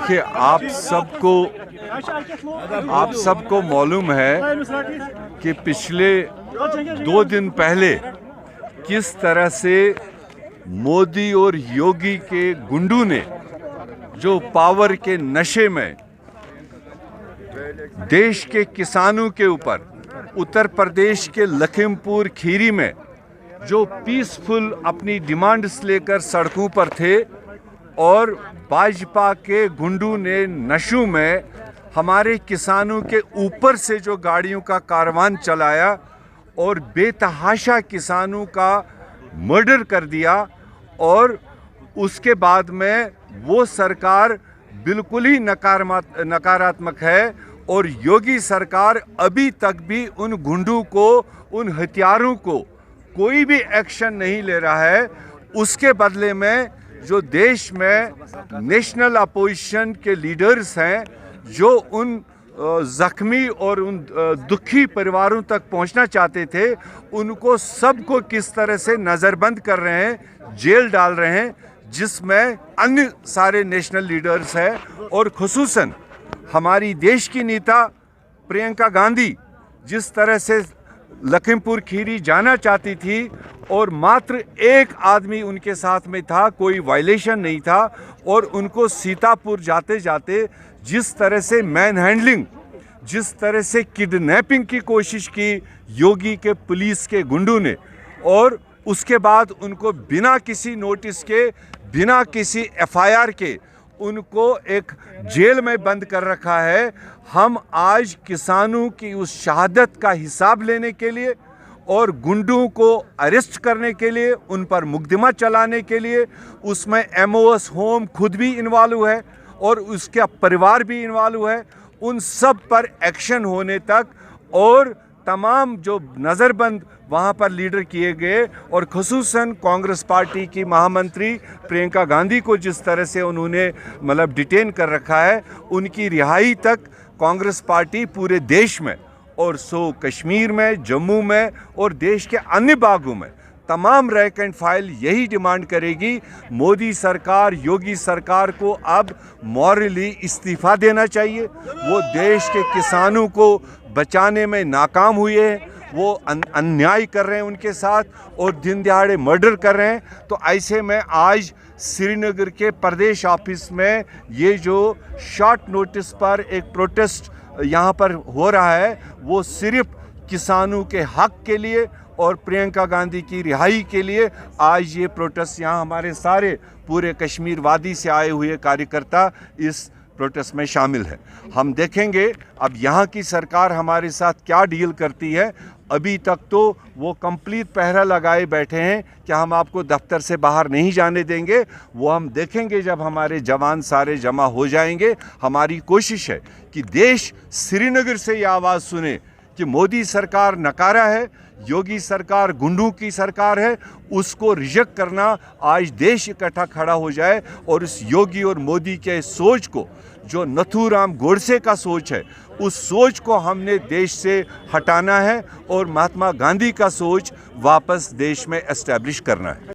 देखिए, आप सबको मालूम है कि पिछले 2 दिन पहले किस तरह से मोदी और योगी के गुंडों ने जो पावर के नशे में देश के किसानों के ऊपर उत्तर प्रदेश के लखीमपुर खीरी में जो पीसफुल अपनी डिमांड्स लेकर सड़कों पर थे और भाजपा के गुंडों ने नशों में हमारे किसानों के ऊपर से जो गाड़ियों का कारवान चलाया और बेतहाशा किसानों का मर्डर कर दिया, और उसके बाद में वो सरकार बिल्कुल ही नकारात्मक है और योगी सरकार अभी तक भी उन गुंडों को, उन हथियारों को कोई भी एक्शन नहीं ले रहा है। उसके बदले में जो देश में नेशनल अपोजिशन के लीडर्स हैं, जो उन जख्मी और उन दुखी परिवारों तक पहुंचना चाहते थे, उनको सबको किस तरह से नज़रबंद कर रहे हैं, जेल डाल रहे हैं, जिसमें अन्य सारे नेशनल लीडर्स हैं और खुसूसन हमारी देश की नेता प्रियंका गांधी जिस तरह से लखीमपुर खीरी जाना चाहती थी और मात्र एक आदमी उनके साथ में था, कोई वायलेशन नहीं था, और उनको सीतापुर जाते जाते जिस तरह से मैन हैंडलिंग, जिस तरह से किडनैपिंग की कोशिश की योगी के पुलिस के गुंडों ने, और उसके बाद उनको बिना किसी नोटिस के, बिना किसी एफआईआर के उनको एक जेल में बंद कर रखा है। हम आज किसानों की उस शहादत का हिसाब लेने के लिए और गुंडों को अरेस्ट करने के लिए, उन पर मुकदमा चलाने के लिए, उसमें एमओएस होम खुद भी इन्वॉल्व है और उसका परिवार भी इन्वॉल्व है, उन सब पर एक्शन होने तक, और तमाम जो नज़रबंद वहाँ पर लीडर किए गए, और खुसूसन कांग्रेस पार्टी की महामंत्री प्रियंका गांधी को जिस तरह से उन्होंने डिटेन कर रखा है, उनकी रिहाई तक कांग्रेस पार्टी पूरे देश में और कश्मीर में, जम्मू में और देश के अन्य भागों में तमाम रैंक एंड फाइल यही डिमांड करेगी। मोदी सरकार, योगी सरकार को अब मॉरली इस्तीफ़ा देना चाहिए। वो देश के किसानों को बचाने में नाकाम हुए हैं, वो अन्याय कर रहे हैं उनके साथ और दिन दहाड़े मर्डर कर रहे हैं। तो ऐसे में आज श्रीनगर के प्रदेश ऑफिस में ये जो शॉर्ट नोटिस पर एक प्रोटेस्ट यहाँ पर हो रहा है, वो सिर्फ किसानों के हक के लिए और प्रियंका गांधी की रिहाई के लिए आज ये प्रोटेस्ट, यहाँ हमारे सारे पूरे कश्मीर वादी से आए हुए कार्यकर्ता इस प्रोटेस्ट में शामिल है। हम देखेंगे अब यहाँ की सरकार हमारे साथ क्या डील करती है। अभी तक तो वो कंप्लीट पहरा लगाए बैठे हैं कि हम आपको दफ्तर से बाहर नहीं जाने देंगे। वो हम देखेंगे जब हमारे जवान सारे जमा हो जाएंगे। हमारी कोशिश है कि देश श्रीनगर से ये आवाज़ सुने कि मोदी सरकार नकारा है, योगी सरकार गुंडों की सरकार है। उसको रिजेक्ट करना, आज देश इकट्ठा खड़ा हो जाए और इस योगी और मोदी के सोच को, जो नथुराम गोडसे का सोच है, उस सोच को हमने देश से हटाना है और महात्मा गांधी का सोच वापस देश में एस्टैब्लिश करना है।